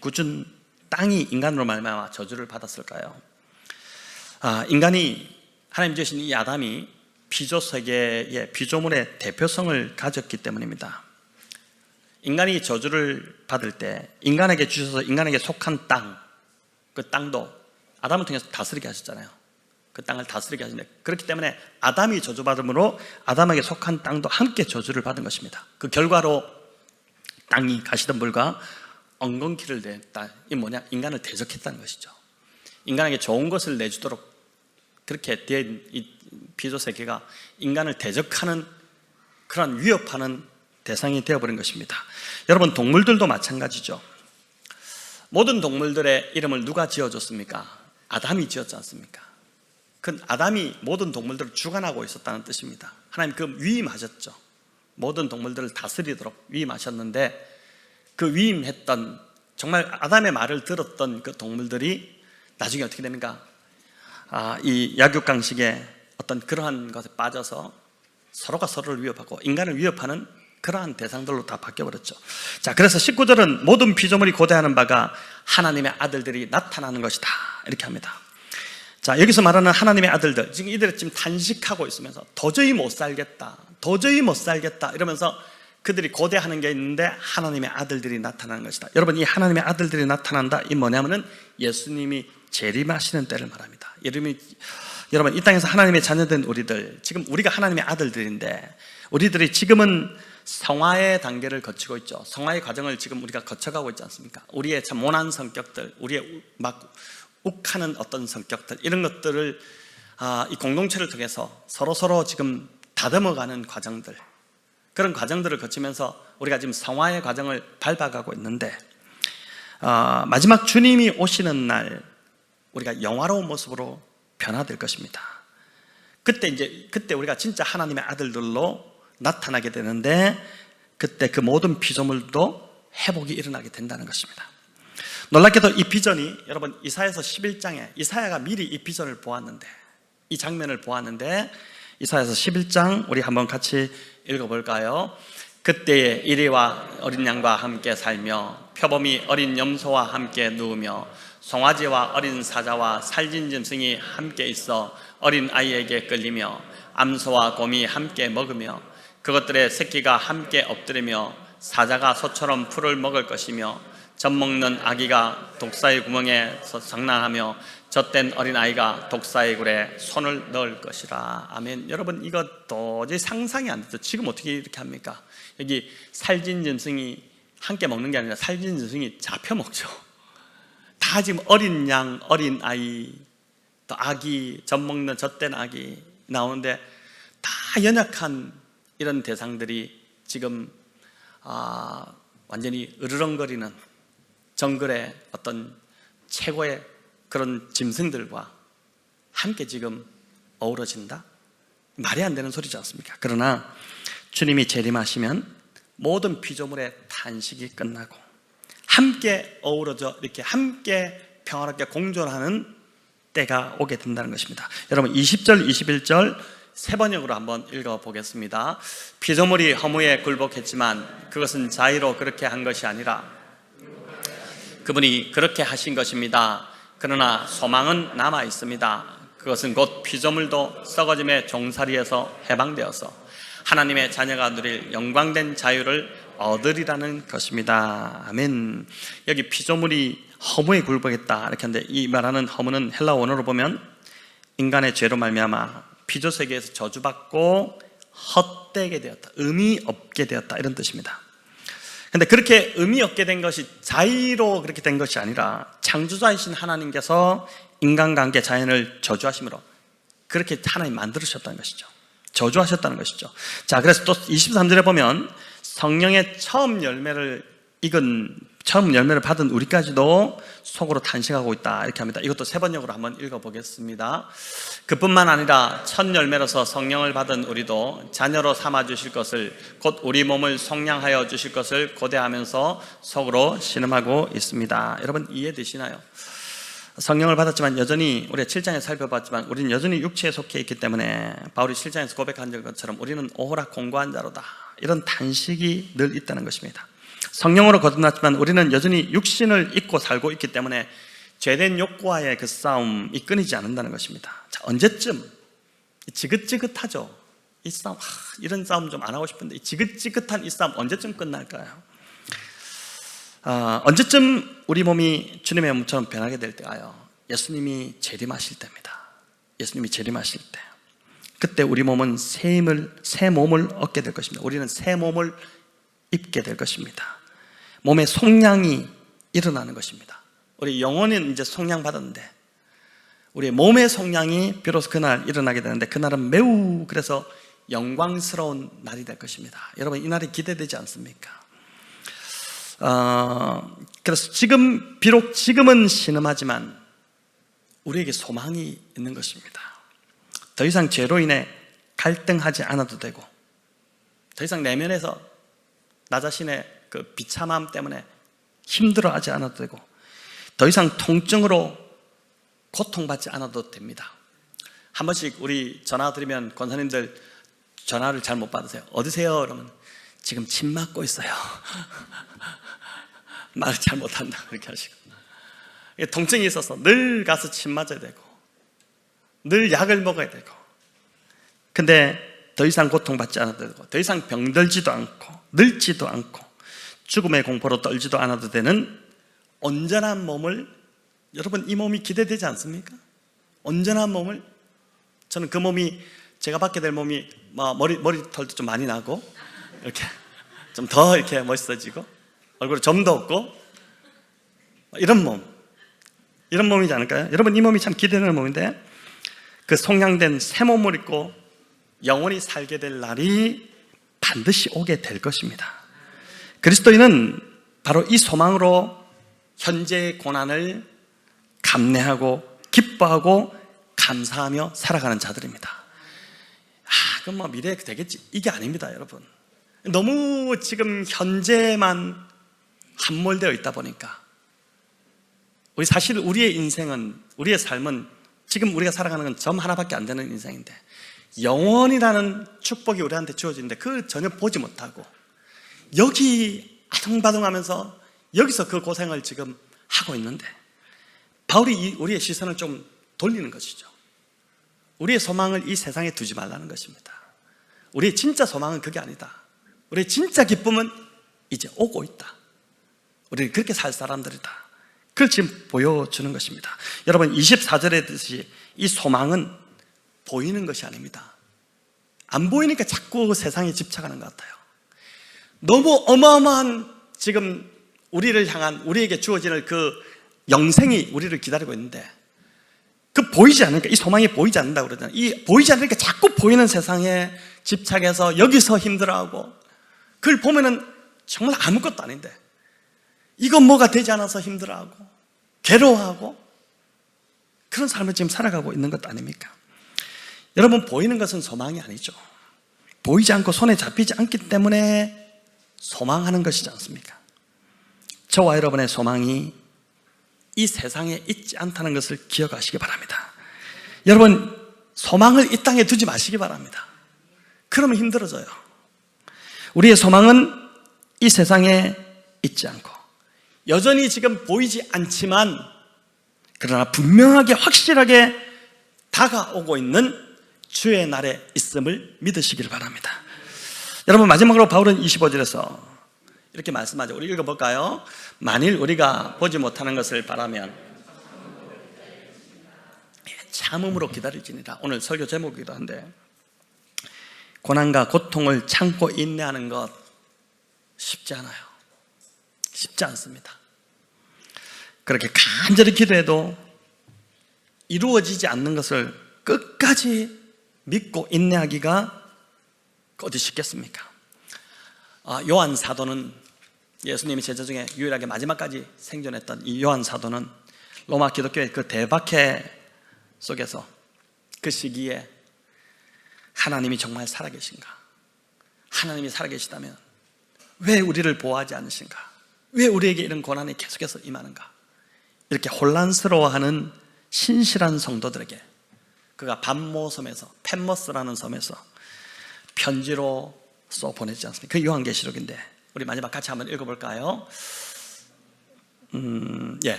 Speaker 1: 굳은 땅이 인간으로 말미암아 저주를 받았을까요? 인간이 하나님 지으신 이 아담이 피조세계의 피조물의 대표성을 가졌기 때문입니다. 인간이 저주를 받을 때 인간에게 주셔서 인간에게 속한 땅, 그 땅도 아담을 통해서 다스리게 하셨잖아요. 그 땅을 다스리게 하셨는데, 그렇기 때문에 아담이 저주받음으로 아담에게 속한 땅도 함께 저주를 받은 것입니다. 그 결과로 땅이 가시덤불과 엉겅퀴를 냈다. 이 뭐냐? 인간을 대적했다는 것이죠. 인간에게 좋은 것을 내주도록 그렇게 된 이 피조세계가 인간을 대적하는 그런 위협하는 대상이 되어버린 것입니다. 여러분 동물들도 마찬가지죠. 모든 동물들의 이름을 누가 지어줬습니까? 아담이 지었지 않습니까? 그 아담이 모든 동물들을 주관하고 있었다는 뜻입니다. 하나님 그 위임하셨죠. 모든 동물들을 다스리도록 위임하셨는데 그 위임했던 정말 아담의 말을 들었던 그 동물들이 나중에 어떻게 됩니까? 이 약육강식의 어떤 그러한 것에 빠져서 서로가 서로를 위협하고 인간을 위협하는 그러한 대상들로 다 바뀌어버렸죠. 자, 그래서 19절은 모든 피조물이 고대하는 바가 하나님의 아들들이 나타나는 것이다 이렇게 합니다. 자, 여기서 말하는 하나님의 아들들, 지금 이들이 지금 탄식하고 있으면서 도저히 못 살겠다 이러면서 그들이 고대하는 게 있는데 하나님의 아들들이 나타나는 것이다. 여러분 이 하나님의 아들들이 나타난다, 이 뭐냐면은 예수님이 재림하시는 때를 말합니다. 여러분 이 땅에서 하나님의 자녀된 우리들, 지금 우리가 하나님의 아들들인데 우리들이 지금은 성화의 단계를 거치고 있죠. 성화의 과정을 지금 우리가 거쳐가고 있지 않습니까? 우리의 참 모난 성격들, 우리의 막 욱하는 어떤 성격들, 이런 것들을 이 공동체를 통해서 서로 지금 다듬어가는 과정들, 그런 과정들을 거치면서 우리가 지금 성화의 과정을 밟아가고 있는데 마지막 주님이 오시는 날 우리가 영화로운 모습으로 변화될 것입니다. 그때 우리가 진짜 하나님의 아들들로 나타나게 되는데 그때 그 모든 피조물도 회복이 일어나게 된다는 것입니다. 놀랍게도 이 비전이 여러분 이사야서 11장에 이사야가 미리 이 비전을 보았는데, 이 장면을 보았는데 이사야서 11장 우리 한번 같이 읽어볼까요? 그때에 이리와 어린 양과 함께 살며 표범이 어린 염소와 함께 누우며 송아지와 어린 사자와 살진 짐승이 함께 있어 어린 아이에게 끌리며 암소와 곰이 함께 먹으며 그것들의 새끼가 함께 엎드리며 사자가 소처럼 풀을 먹을 것이며 젖 먹는 아기가 독사의 구멍에서 장난하며 젖된 어린아이가 독사의 굴에 손을 넣을 것이라. 아멘. 여러분 이거 도저히 상상이 안 되죠. 지금 어떻게 이렇게 합니까? 여기 살진 짐승이 함께 먹는 게 아니라 살진 짐승이 잡혀 먹죠. 다 지금 어린 양, 어린 아이, 또 아기, 젖 먹는 젖된 아기 나오는데 다 연약한 이런 대상들이 지금 완전히 으르렁거리는 정글의 어떤 최고의 그런 짐승들과 함께 지금 어우러진다? 말이 안 되는 소리지 않습니까? 그러나 주님이 재림하시면 모든 피조물의 탄식이 끝나고 함께 어우러져 이렇게 함께 평화롭게 공존하는 때가 오게 된다는 것입니다. 여러분 20절, 21절 세 번역으로 한번 읽어보겠습니다. 피조물이 허무에 굴복했지만 그것은 자의로 그렇게 한 것이 아니라 그분이 그렇게 하신 것입니다. 그러나 소망은 남아 있습니다. 그것은 곧 피조물도 썩어짐의 종살이에서 해방되어서 하나님의 자녀가 누릴 영광된 자유를 얻으리라는 것입니다. 아멘. 여기 피조물이 허무에 굴복했다 이렇게 하는데, 이 말하는 허무는 헬라 원어로 보면 인간의 죄로 말미암아 피조 세계에서 저주받고 헛되게 되었다, 의미 없게 되었다 이런 뜻입니다. 근데 그렇게 의미 없게 된 것이 자의로 그렇게 된 것이 아니라 창조자이신 하나님께서 인간관계 자연을 저주하심으로 그렇게 하나님 만들으셨다는 것이죠. 저주하셨다는 것이죠. 자, 그래서 또 23절에 보면 성령의 처음 열매를 받은 우리까지도 속으로 탄식하고 있다 이렇게 합니다. 이것도 세 번역으로 한번 읽어보겠습니다. 그뿐만 아니라 첫 열매로서 성령을 받은 우리도 자녀로 삼아주실 것을, 곧 우리 몸을 속량하여 주실 것을 고대하면서 속으로 신음하고 있습니다. 여러분 이해되시나요? 성령을 받았지만 여전히, 우리가 7장에 살펴봤지만 우리는 여전히 육체에 속해 있기 때문에 바울이 7장에서 고백한 것처럼 우리는 오호라 공고한 자로다, 이런 탄식이 늘 있다는 것입니다. 성령으로 거듭났지만 우리는 여전히 육신을 입고 살고 있기 때문에 죄된 욕구와의 그 싸움이 끊이지 않는다는 것입니다. 자, 언제쯤 지긋지긋하죠? 이 싸움, 이런 싸움 좀 안 하고 싶은데 이 지긋지긋한 이 싸움 언제쯤 끝날까요? 언제쯤 우리 몸이 주님의 몸처럼 변하게 될 때가요, 예수님이 재림하실 때입니다. 예수님이 재림하실 때, 그때 우리 몸은 새 몸을 얻게 될 것입니다. 우리는 새 몸을 입게 될 것입니다. 몸의 속량이 일어나는 것입니다. 우리 영혼은 이제 속량 받았는데 우리 몸의 속량이 비로소 그날 일어나게 되는데, 그날은 매우 그래서 영광스러운 날이 될 것입니다. 여러분 이 날이 기대되지 않습니까? 그래서 비록 지금은 신음하지만 우리에게 소망이 있는 것입니다. 더 이상 죄로 인해 갈등하지 않아도 되고, 더 이상 내면에서 나 자신의 그 비참함 때문에 힘들어하지 않아도 되고, 더 이상 통증으로 고통받지 않아도 됩니다. 한 번씩 우리 전화 드리면 권사님들 전화를 잘 못 받으세요. 어디세요? 그러면 지금 침 맞고 있어요. 말을 잘 못한다 그렇게 하시고, 통증이 있어서 늘 가서 침 맞아야 되고 늘 약을 먹어야 되고, 근데 더 이상 고통받지 않아도 되고 더 이상 병들지도 않고 늙지도 않고 죽음의 공포로 떨지도 않아도 되는 온전한 몸을, 여러분 이 몸이 기대되지 않습니까? 온전한 몸을, 저는 그 몸이, 제가 받게 될 몸이 머리털도 좀 많이 나고 이렇게 좀 더 이렇게 멋있어지고 얼굴에 점도 없고 이런 몸이지 않을까요? 여러분 이 몸이 참 기대되는 몸인데, 그 속량된 새 몸을 입고 영원히 살게 될 날이 반드시 오게 될 것입니다. 그리스도인은 바로 이 소망으로 현재의 고난을 감내하고 기뻐하고 감사하며 살아가는 자들입니다. 그럼 뭐 미래에 되겠지, 이게 아닙니다. 여러분 너무 지금 현재만 함몰되어 있다 보니까 사실 우리의 인생은, 우리의 삶은 지금 우리가 살아가는 건 점 하나밖에 안 되는 인생인데, 영원이라는 축복이 우리한테 주어지는데 그걸 전혀 보지 못하고 여기 아둥바둥하면서 여기서 그 고생을 지금 하고 있는데, 바울이 우리의 시선을 좀 돌리는 것이죠. 우리의 소망을 이 세상에 두지 말라는 것입니다. 우리의 진짜 소망은 그게 아니다. 우리의 진짜 기쁨은 이제 오고 있다. 우리는 그렇게 살 사람들이다. 그걸 지금 보여주는 것입니다. 여러분 24절에 듯이 이 소망은 보이는 것이 아닙니다. 안 보이니까 자꾸 세상에 집착하는 것 같아요. 너무 어마어마한 지금 우리를 향한, 우리에게 주어지는 그 영생이 우리를 기다리고 있는데, 그 보이지 않으니까, 이 소망이 보이지 않는다고 그러잖아요. 이 보이지 않으니까 자꾸 보이는 세상에 집착해서 여기서 힘들어하고, 그걸 보면은 정말 아무것도 아닌데 이건 뭐가 되지 않아서 힘들어하고 괴로워하고 그런 삶을 지금 살아가고 있는 것 아닙니까? 여러분 보이는 것은 소망이 아니죠. 보이지 않고 손에 잡히지 않기 때문에 소망하는 것이지 않습니까? 저와 여러분의 소망이 이 세상에 있지 않다는 것을 기억하시기 바랍니다. 여러분, 소망을 이 땅에 두지 마시기 바랍니다. 그러면 힘들어져요. 우리의 소망은 이 세상에 있지 않고 여전히 지금 보이지 않지만 그러나 분명하게 확실하게 다가오고 있는 주의 날에 있음을 믿으시길 바랍니다. 여러분, 마지막으로 바울은 25절에서 이렇게 말씀하죠. 우리 읽어볼까요? 만일 우리가 보지 못하는 것을 바라면 참음으로 기다릴지니라. 오늘 설교 제목이기도 한데, 고난과 고통을 참고 인내하는 것 쉽지 않아요. 쉽지 않습니다. 그렇게 간절히 기도해도 이루어지지 않는 것을 끝까지 믿고 인내하기가 어디 쉽겠습니까? 요한 사도는, 예수님의 제자 중에 유일하게 마지막까지 생존했던 이 요한 사도는 로마 기독교의 그 대박해 속에서 그 시기에 하나님이 정말 살아계신가? 하나님이 살아계시다면 왜 우리를 보호하지 않으신가? 왜 우리에게 이런 고난이 계속해서 임하는가? 이렇게 혼란스러워하는 신실한 성도들에게 그가 밤모섬에서, 팻모스라는 섬에서 편지로 써 보내지 않습니까? 그 요한계시록인데 우리 마지막 같이 한번 읽어볼까요?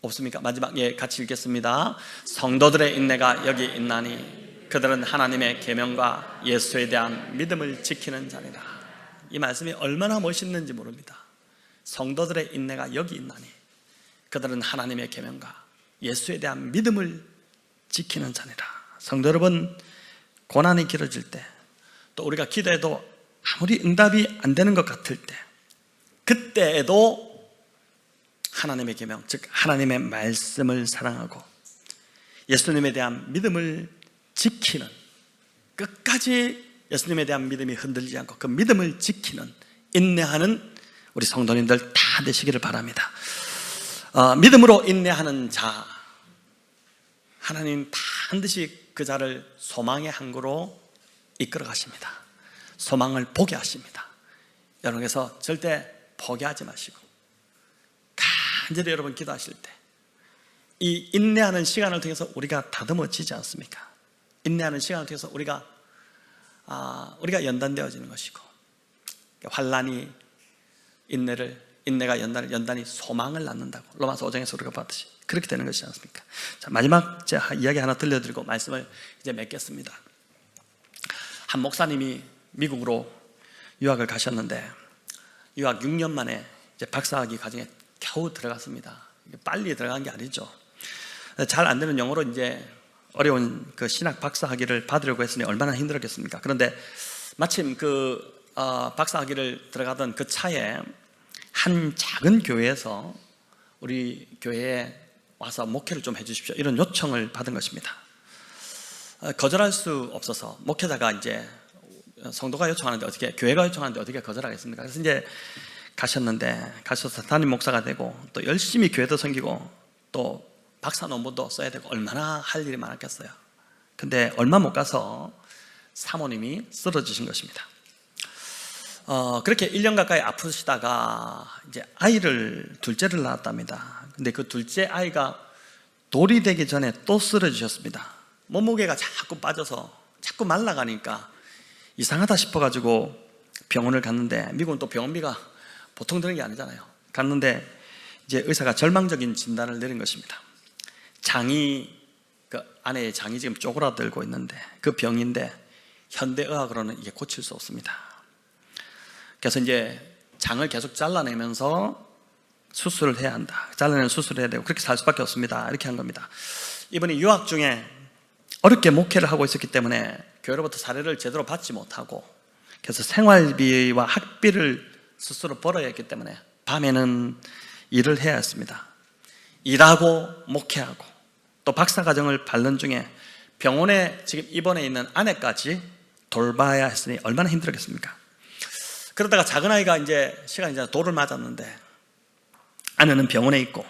Speaker 1: 없습니까? 마지막 같이 읽겠습니다. 성도들의 인내가 여기 있나니 그들은 하나님의 계명과 예수에 대한 믿음을 지키는 자니라. 이 말씀이 얼마나 멋있는지 모릅니다. 성도들의 인내가 여기 있나니 그들은 하나님의 계명과 예수에 대한 믿음을 지키는 자니라. 성도 여러분, 고난이 길어질 때, 또 우리가 기도해도 아무리 응답이 안 되는 것 같을 때, 그때에도 하나님의 계명, 즉 하나님의 말씀을 사랑하고 예수님에 대한 믿음을 지키는, 끝까지 예수님에 대한 믿음이 흔들리지 않고 그 믿음을 지키는, 인내하는 우리 성도님들 다 되시기를 바랍니다. 믿음으로 인내하는 자, 하나님 반드시 그 자를 소망의 항구로 이끌어 가십니다. 소망을 보게 하십니다. 여러분께서 절대 포기하지 마시고 간절히 여러분 기도하실 때 이 인내하는 시간을 통해서 우리가 다듬어지지 않습니까? 인내하는 시간을 통해서 우리가 연단되어지는 것이고, 환난이 인내가 연단이 소망을 낳는다고 로마서 5장에서 우리가 봤듯이 그렇게 되는 것이지 않습니까? 자, 마지막 제가 이야기 하나 들려드리고 말씀을 이제 맺겠습니다. 한 목사님이 미국으로 유학을 가셨는데 유학 6년 만에 이제 박사학위 과정에 겨우 들어갔습니다. 빨리 들어간 게 아니죠. 잘 안 되는 영어로 이제 어려운 그 신학 박사학위를 받으려고 했으니 얼마나 힘들었겠습니까? 그런데 마침 그 박사학위를 들어가던 그 차에 한 작은 교회에서 우리 교회에 와서 목회를 좀 해주십시오, 이런 요청을 받은 것입니다. 거절할 수 없어서 목회자가 이제 성도가 요청하는데 어떻게, 교회가 요청하는데 어떻게 거절하겠습니까? 그래서 이제 가셔서 담임 목사가 되고 또 열심히 교회도 섬기고 또 박사 논문도 써야 되고 얼마나 할 일이 많았겠어요. 근데 얼마 못 가서 사모님이 쓰러지신 것입니다. 그렇게 1년 가까이 아프시다가 이제 둘째를 낳았답니다. 근데 그 둘째 아이가 돌이 되기 전에 또 쓰러지셨습니다. 몸무게가 자꾸 빠져서 자꾸 말라가니까 이상하다 싶어가지고 병원을 갔는데, 미국은 또 병원비가 보통 드는 게 아니잖아요. 갔는데 이제 의사가 절망적인 진단을 내린 것입니다. 그 아내의 장이 지금 쪼그라들고 있는데 그 병인데 현대의학으로는 이게 고칠 수 없습니다. 그래서 이제 장을 계속 잘라내면서 수술을 해야 한다. 잘라내는 수술을 해야 되고 그렇게 살 수밖에 없습니다. 이렇게 한 겁니다. 이분이 유학 중에 어렵게 목회를 하고 있었기 때문에 교회로부터 사례를 제대로 받지 못하고, 그래서 생활비와 학비를 스스로 벌어야 했기 때문에 밤에는 일을 해야 했습니다. 일하고 목회하고 또 박사과정을 밟는 중에 병원에 지금 입원해 있는 아내까지 돌봐야 했으니 얼마나 힘들었겠습니까? 그러다가 작은 아이가 이제 시간이 지나 돌을 맞았는데 아내는 병원에 있고,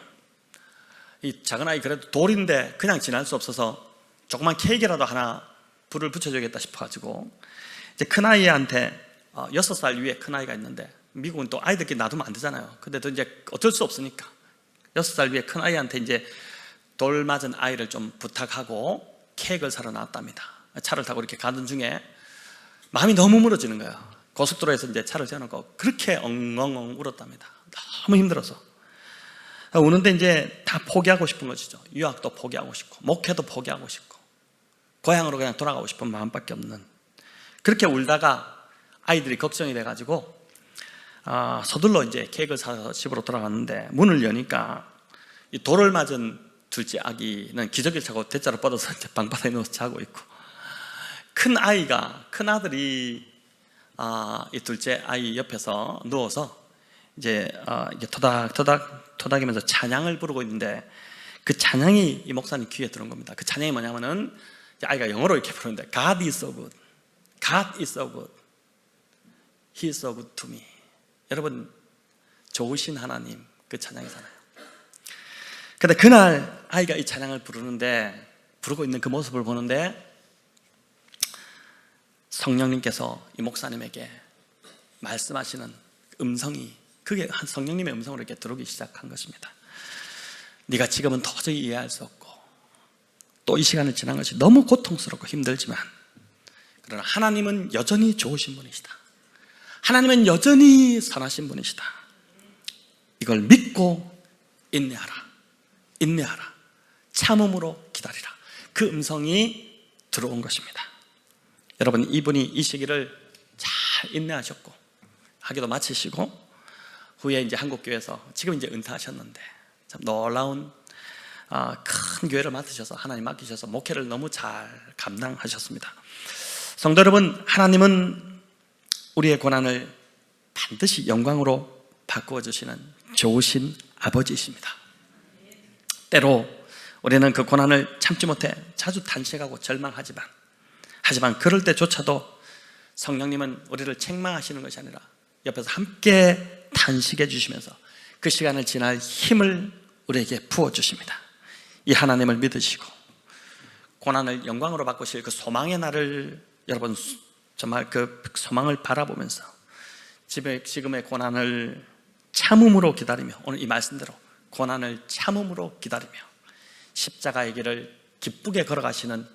Speaker 1: 이 작은 아이 그래도 돌인데 그냥 지날 수 없어서 조그만 케이크라도 하나 불을 붙여줘야겠다 싶어가지고 이제 큰아이한테 6살 위에 큰아이가 있는데 미국은 또 아이들끼리 놔두면 안 되잖아요. 근데도 이제 어쩔 수 없으니까 6살 위에 큰 아이한테 이제 돌 맞은 아이를 좀 부탁하고 케이크를 사러 나왔답니다. 차를 타고 이렇게 가던 중에 마음이 너무 무너지는 거예요. 고속도로에서 이제 차를 세워놓고 그렇게 엉엉엉 울었답니다. 너무 힘들어서. 우는데 이제 다 포기하고 싶은 것이죠. 유학도 포기하고 싶고 목회도 포기하고 싶고 고향으로 그냥 돌아가고 싶은 마음밖에 없는, 그렇게 울다가 아이들이 걱정이 돼가지고 서둘러 이제 케이크를 사서 집으로 돌아갔는데 문을 여니까 이 돌을 맞은 둘째 아기는 기저귀를 차고 대자로 뻗어서 이제 방바닥에 누워서 자고 있고, 큰 아들이 이 둘째 아이 옆에서 누워서 이제 토닥이면서 찬양을 부르고 있는데, 그 찬양이 이 목사님 귀에 들어온 겁니다. 그 찬양이 뭐냐면은 아이가 영어로 이렇게 부르는데 God is so good, God is so good, He is so good to me. 여러분, 좋으신 하나님, 그 찬양이잖아요. 근데 그날 아이가 이 찬양을 부르고 있는 그 모습을 보는데 성령님께서 이 목사님에게 말씀하시는 음성이, 그게 한 성령님의 음성으로 이렇게 들어오기 시작한 것입니다. 네가 지금은 도저히 이해할 수 없고 또 이 시간을 지난 것이 너무 고통스럽고 힘들지만, 그러나 하나님은 여전히 좋으신 분이시다. 하나님은 여전히 선하신 분이시다. 이걸 믿고 인내하라. 참음으로 기다리라. 그 음성이 들어온 것입니다. 여러분, 이분이 이 시기를 잘 인내하셨고 학위도 마치시고 후에 이제 한국교회에서 지금 이제 은퇴하셨는데 참 놀라운 큰 교회를 맡으셔서 하나님 맡기셔서 목회를 너무 잘 감당하셨습니다. 성도 여러분, 하나님은 우리의 고난을 반드시 영광으로 바꾸어 주시는 좋으신 아버지이십니다. 때로 우리는 그 고난을 참지 못해 자주 탄식하고 하지만 그럴 때조차도 성령님은 우리를 책망하시는 것이 아니라 옆에서 함께 탄식해 주시면서 그 시간을 지날 힘을 우리에게 부어주십니다. 이 하나님을 믿으시고 고난을 영광으로 바꾸실 그 소망의 날을 여러분 정말 그 소망을 바라보면서 지금의 고난을 참음으로 기다리며, 오늘 이 말씀대로 고난을 참음으로 기다리며 십자가의 길을 기쁘게 걸어가시는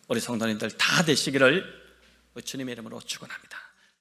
Speaker 1: 우리 성도님들 다 되시기를 주님의 이름으로 축원합니다.